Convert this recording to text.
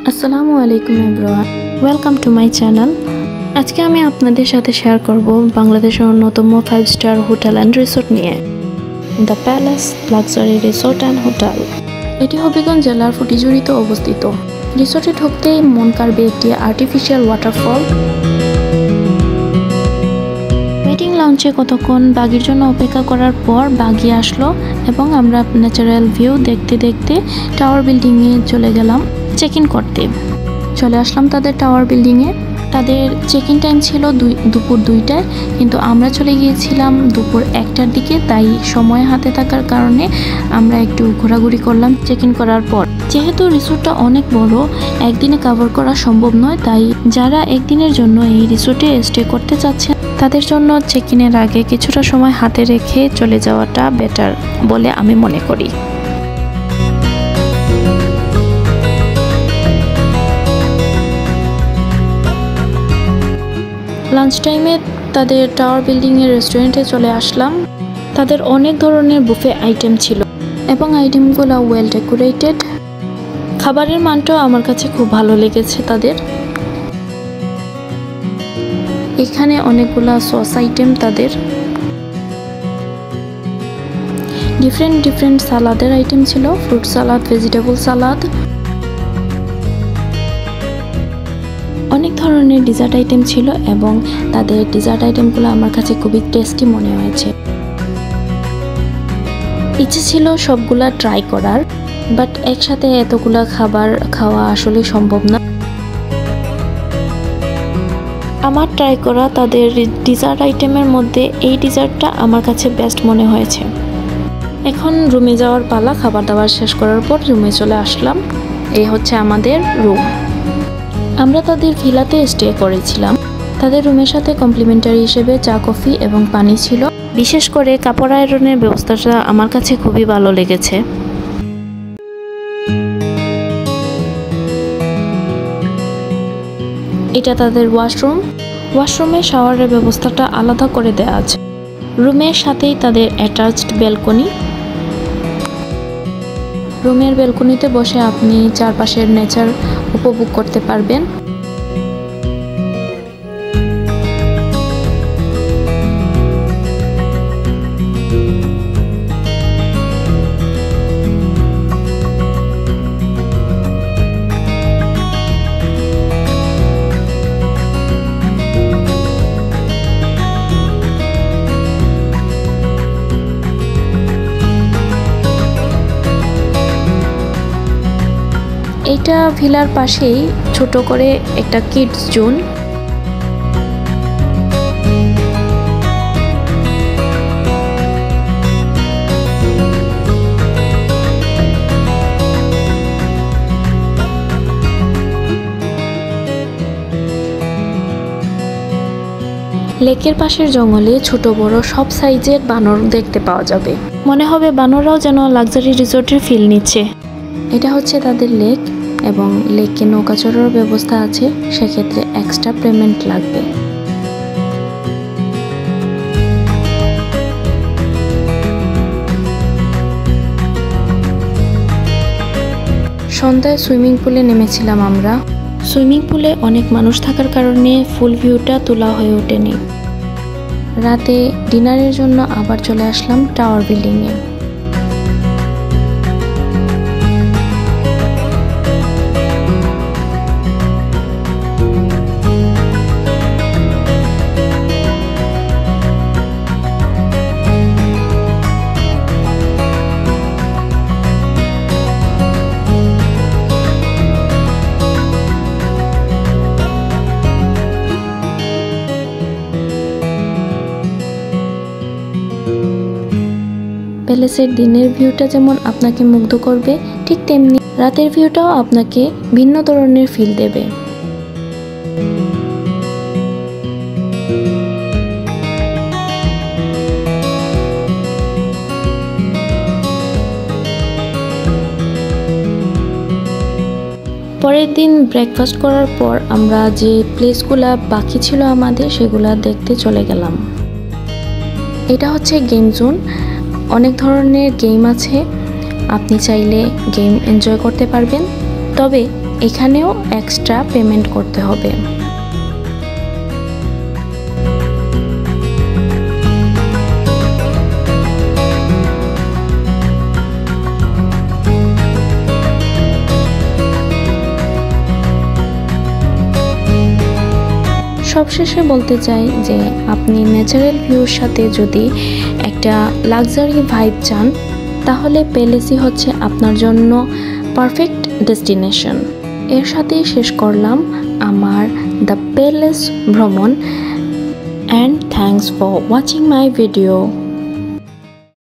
আসসালামু আলাইকুম everyone, welcome to my channel. আজকে আমি আপনাদের সাথে শেয়ার করব বাংলাদেশের অন্যতম 5 স্টার হোটেল অ্যান্ড রিসোর্ট নিয়ে, the palace luxury resort and hotel. এটি হবিগঞ্জ জেলার ফটিকছড়িতে অবস্থিত। রিসোর্টে ঢুকতেই মন কাড়বে একটি আর্টিফিশিয়াল ওয়াটারফল। ওয়েটিং লাউঞ্জে কতক্ষণ বাগির জন্য অপেক্ষা করার পর বাগি আসলো এবং আমরা ন্যাচারাল ভিউ দেখতে দেখতে টাওয়ার বিল্ডিংয়ে চলে গেলাম চেক ইন করতে। চলে আসলাম তাদের টাওয়ার বিল্ডিংয়ে। তাদের চেক ইন টাইম ছিল দুপুর 2টায়, কিন্তু আমরা চলে গিয়েছিলাম দুপুর 1টার দিকে। তাই সময় হাতে থাকার কারণে আমরা একটু ঘোরাঘুরি করলাম চেক ইন করার পর। যেহেতু রিসোর্টটা অনেক বড়, একদিনে কভার করা সম্ভব নয়, তাই যারা একদিনের জন্য এই রিসোর্টে স্টে করতে চাচ্ছেন তাদের জন্য চেক ইনের আগে কিছুটা সময় হাতে রেখে চলে যাওয়াটা বেটার বলে আমি মনে করি। লাঞ্চ টাইমে তাদের টাওয়ার বিল্ডিংয়ের রেস্টুরেন্টে চলে আসলাম। তাদের অনেক ধরনের বুফে আইটেম ছিল এবং আইটেমগুলো ওয়েল ডেকোরেটেড। খাবারের মানটাও আমার কাছে খুব ভালো লেগেছে তাদের। এখানে অনেকগুলা সস আইটেম তাদের, ডিফারেন্ট সালাদের আইটেম ছিল, ফ্রুট সালাদ, ভেজিটেবল সালাদ, অনেক ধরনের ডিজার্ট আইটেম ছিল এবং তাদের ডিজার্ট আইটেমগুলো আমার কাছে খুবই টেস্টি মনে হয়েছে। ইচ্ছে ছিল সবগুলা ট্রাই করার, বাট একসাথে এতগুলা খাবার খাওয়া আসলে সম্ভব না। আমার ট্রাই করা তাদের ডিজার্ট আইটেমের মধ্যে এই ডিজার্টটা আমার কাছে বেস্ট মনে হয়েছে। এখন রুমে যাওয়ার পালা। খাবার দাবার শেষ করার পর রুমে চলে আসলাম। এই হচ্ছে আমাদের রুম। আমরা তাদের ভিলাতে স্টে করেছিলাম। তাদের রুমের সাথে কমপ্লিমেন্টারি হিসেবে চা, কফি এবং পানি ছিল। বিশেষ করে কাপড় আয়রনের ব্যবস্থাটা আমার কাছে খুবই ভালো লেগেছে। এটা তাদের ওয়াশরুমে শাওয়ারের ব্যবস্থাটা আলাদা করে দেওয়া আছে। রুমের সাথেই তাদের অ্যাটাচড ব্যালকনি। রুমের ব্যালকনিতে বসে আপনি চারপাশের নেচার উপভোগ করতে পারবেন। এটা ভিলার পাশেই ছোট করে একটা কিডস জোন। লেকের পাশের জঙ্গলে ছোট বড় সব সাইজের বানর দেখতে পাওয়া যাবে। মনে হবে বানররাও যেন লাক্সারি রিসোর্টের ফিল নিচ্ছে। এটা হচ্ছে তাদের লেক এবং লেকে নৌকা চড়ার ব্যবস্থা আছে, সেক্ষেত্রে এক্সট্রা পেমেন্ট লাগবে। সন্ধ্যায় সুইমিং পুলে নেমেছিলাম আমরা। সুইমিং পুলে অনেক মানুষ থাকার কারণে ফুল ভিউটা তোলা হয়ে ওঠেনি। রাতে ডিনারের জন্য আবার চলে আসলাম টাওয়ার বিল্ডিংয়ে। প্যালেসের দিনের ভিউটা যেমন আপনাকে মুগ্ধ করবে, ঠিক তেমনি রাতের ভিউটাও আপনাকে ভিন্ন ধরনের ফিল দেবে। পরের দিন ব্রেকফাস্ট করার পর আমরা যে প্লেসগুলা বাকি ছিল আমাদের সেগুলা দেখতে চলে গেলাম। এটা হচ্ছে গেম জোন। অনেক ধরনের গেম আছে, আপনি চাইলে গেম এনজয় করতে পারবেন। তবে এখানেও এক্সট্রা পেমেন্ট করতে হবে। সবশেষে বলতে চাই যে আপনি ন্যাচারাল ভিউর সাথে যদি একটা লাক্সারি ভাইব চান তাহলে প্যালেসই হচ্ছে আপনার জন্য পারফেক্ট ডেস্টিনেশন। এর সাথেই শেষ করলাম আমার দ্য প্যালেস ভ্রমণ, and thanks for watching my video.